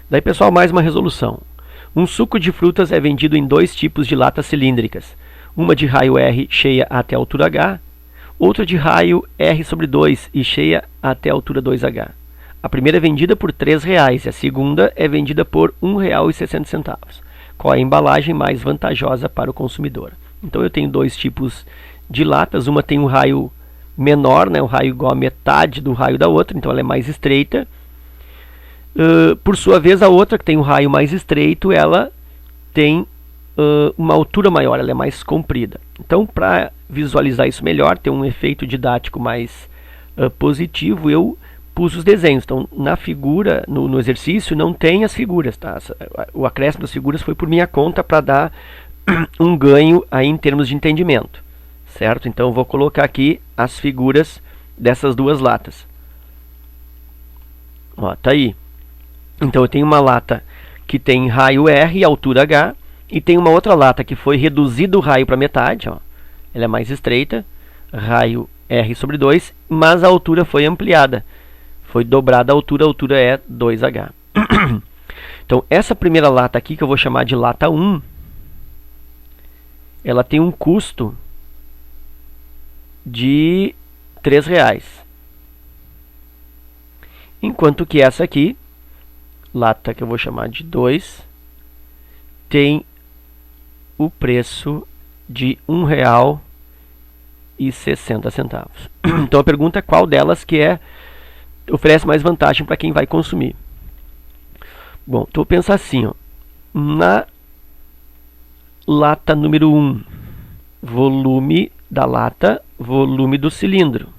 Daí, pessoal, mais uma resolução. Um suco de frutas é vendido em dois tipos de latas cilíndricas. Uma de raio R cheia até a altura H, outra de raio R/2 e cheia até a altura 2H. A primeira é vendida por R$ 3,00 e a segunda é vendida por R$ 1,60. Qual é a embalagem mais vantajosa para o consumidor? Então eu tenho dois tipos de latas. Uma tem um raio menor, né, um raio igual a metade do raio da outra, então ela é mais estreita. Por sua vez, a outra, que tem um raio mais estreito, ela tem uma altura maior, ela é mais comprida. Então, para visualizar isso melhor, ter um efeito didático mais positivo, eu pus os desenhos. Então, na figura, no exercício, não tem as figuras. Tá? O acréscimo das figuras foi por minha conta para dar um ganho aí em termos de entendimento. Certo? Então, eu vou colocar aqui as figuras dessas duas latas. Ó, tá aí. Então, eu tenho uma lata que tem raio R e altura H, e tem uma outra lata que foi reduzido o raio para metade, ó. Ela é mais estreita, raio R/2, mas a altura foi ampliada. Foi dobrada a altura é 2H. Então, essa primeira lata aqui, que eu vou chamar de lata 1, ela tem um custo de R$ 3,00. Enquanto que essa aqui, lata que eu vou chamar de 2, tem o preço de R$ 1,60. Então a pergunta é qual delas que oferece mais vantagem para quem vai consumir. Bom, então pensa assim, ó, na lata número 1, volume da lata, volume do cilindro,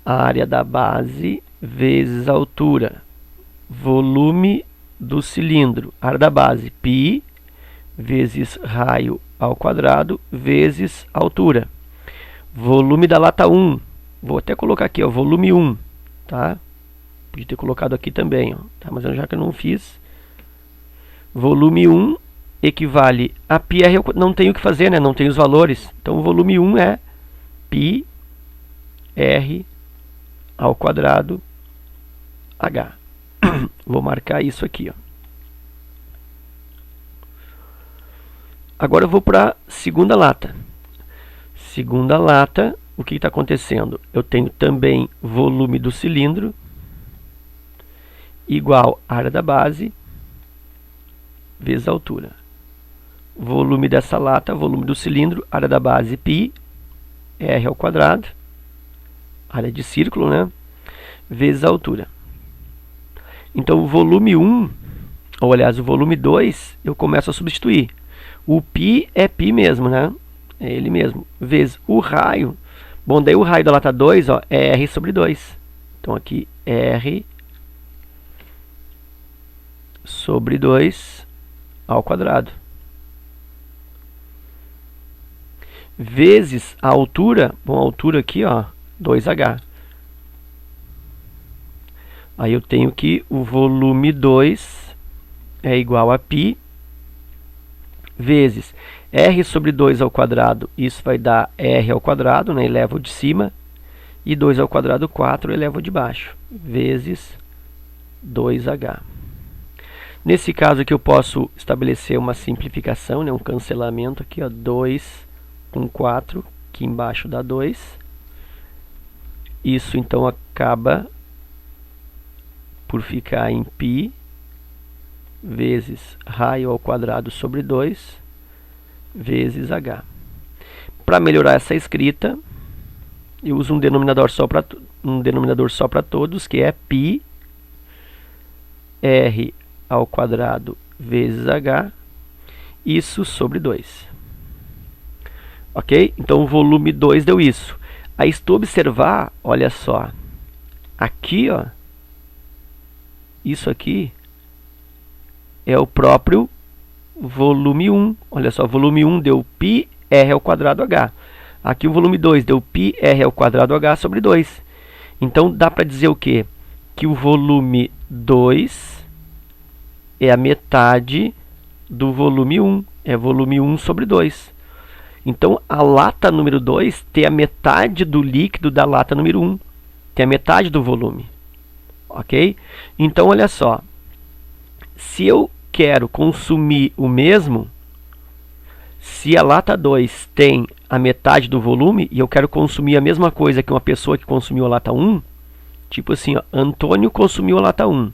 área da base vezes a altura, volume do cilindro, área da base, π vezes raio ao quadrado vezes altura. Volume da lata 1, vou até colocar aqui, ó, volume 1, tá? Podia ter colocado aqui também, ó, tá? Mas já que eu não fiz, volume 1 equivale a πr, não tenho o que fazer, né? Não tem os valores. Então o volume 1 é πr ao quadrado h. Vou marcar isso aqui, ó. Agora eu vou para a segunda lata. Segunda lata, o que está acontecendo? Eu tenho também volume do cilindro igual área da base vezes a altura. Volume dessa lata, volume do cilindro, área da base π, r ao quadrado, área de círculo, né? Vezes a altura. Então o volume 1, ou aliás o volume 2, eu começo a substituir. O π é π mesmo, né? É ele mesmo. Vezes o raio. Bom, daí o raio da lata 2, ó, é R/2. Então aqui R sobre 2 ao quadrado. Vezes a altura. Bom, a altura aqui, ó, 2H. Aí eu tenho que o volume 2 é igual a π vezes R sobre 2 ao quadrado, isso vai dar R ao quadrado, né, eleva o de cima, e 2 ao quadrado, 4, eleva o de baixo, vezes 2H. Nesse caso aqui eu posso estabelecer uma simplificação, né, um cancelamento aqui, ó, 2 com 4, aqui embaixo dá 2. Isso então acaba por ficar em π vezes raio ao quadrado sobre 2 vezes h. Para melhorar essa escrita, eu uso um denominador só para todos, que é π r ao quadrado vezes h, isso sobre 2. Ok? Então o volume 2 deu isso. Aí se tu observar, olha só, aqui, ó, isso aqui é o próprio volume 1. Olha só, volume 1 deu π r ao quadrado h. Aqui o volume 2 deu π r ao quadrado h sobre 2. Então dá para dizer o quê? Que o volume 2 é a metade do volume 1. É volume 1 sobre 2. Então a lata número 2 tem a metade do líquido da lata número 1. Tem a metade do volume. Ok? Então olha só. se eu quero consumir o mesmo, se a lata 2 tem a metade do volume e eu quero consumir a mesma coisa que uma pessoa que consumiu a lata 1, tipo assim, ó, Antônio consumiu a lata 1.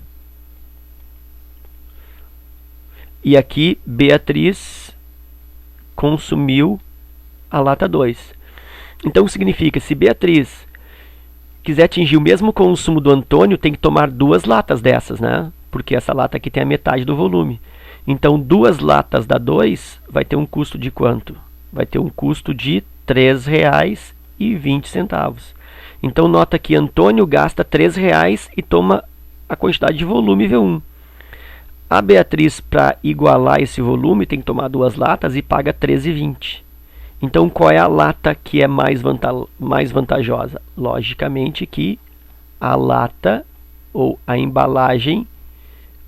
E aqui Beatriz consumiu a lata 2. Então significa, se Beatriz quiser atingir o mesmo consumo do Antônio, tem que tomar 2 latas dessas, né? Porque essa lata aqui tem a metade do volume. Então 2 latas da 2 vai ter um custo de quanto? Vai ter um custo de R$ 3,20. Então nota que Antônio gasta R$ 3 e toma a quantidade de volume V1. A Beatriz, para igualar esse volume, tem que tomar 2 latas e paga R$ 13,20. Então, qual é a lata que é mais vantajosa? Logicamente que a lata ou a embalagem,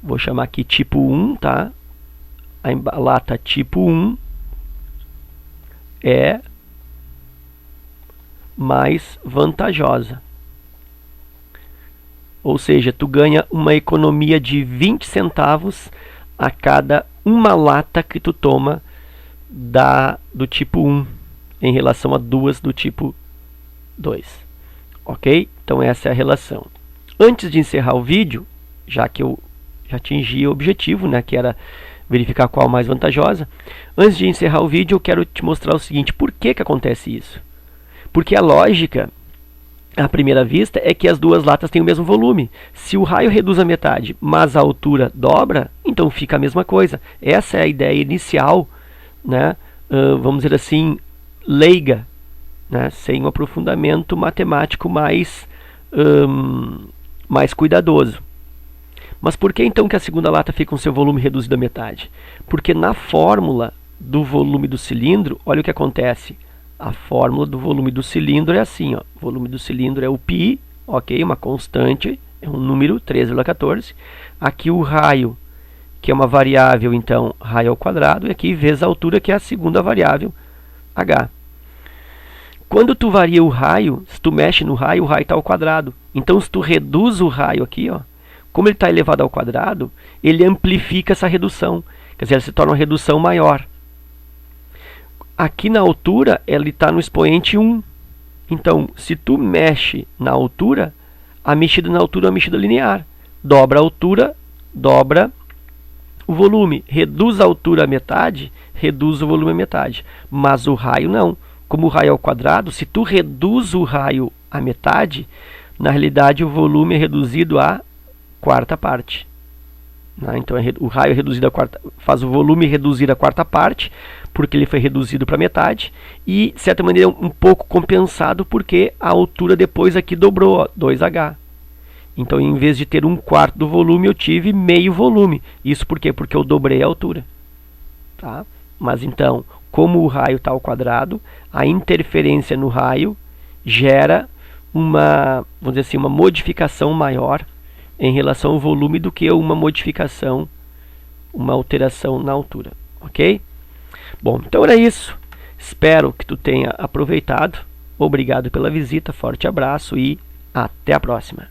vou chamar aqui tipo 1, tá? A lata tipo 1 é mais vantajosa. Ou seja, tu ganha uma economia de 20 centavos a cada uma lata que tu toma do tipo 1 em relação a 2 do tipo 2. Ok? Então essa é a relação. Antes de encerrar o vídeo, já que eu já atingi o objetivo, né, que era verificar qual mais vantajosa, antes de encerrar o vídeo eu quero te mostrar o seguinte: por que acontece isso? Porque a lógica, à primeira vista, é que as 2 latas têm o mesmo volume. Se o raio reduz a metade, mas a altura dobra, então fica a mesma coisa. Essa é a ideia inicial, né? Vamos dizer assim, leiga, né? Sem um aprofundamento matemático mais cuidadoso. Mas por que então que a segunda lata fica com seu volume reduzido à metade? Porque na fórmula do volume do cilindro, olha o que acontece. A fórmula do volume do cilindro é assim, ó. O volume do cilindro é o π, ok? Uma constante, é um número, 13,14. Aqui o raio, que é uma variável, então, raio ao quadrado. E aqui vezes a altura, que é a segunda variável, h. Quando tu varia o raio, se tu mexe no raio, o raio está ao quadrado. Então, se tu reduz o raio aqui, ó, como ele está elevado ao quadrado, ele amplifica essa redução. Quer dizer, ele se torna uma redução maior. Aqui na altura, ele está no expoente 1. Então, se tu mexe na altura, a mexida na altura é uma mexida linear. Dobra a altura, dobra o volume. Reduz a altura à metade, reduz o volume à metade. Mas o raio não. Como o raio é ao quadrado, se tu reduz o raio à metade, na realidade o volume é reduzido à quarta parte. Então o raio é reduzido faz o volume reduzir a quarta parte, porque ele foi reduzido para metade, e de certa maneira um pouco compensado porque a altura depois aqui dobrou, ó, 2h. Então em vez de ter 1/4 do volume, eu tive meio volume. Isso por quê? Porque eu dobrei a altura. Tá? Mas então, como o raio está ao quadrado, a interferência no raio gera uma, vamos dizer assim, uma modificação maior em relação ao volume do que uma modificação, uma alteração na altura, ok? Bom, então era isso. Espero que tu tenha aproveitado. Obrigado pela visita, forte abraço e até a próxima.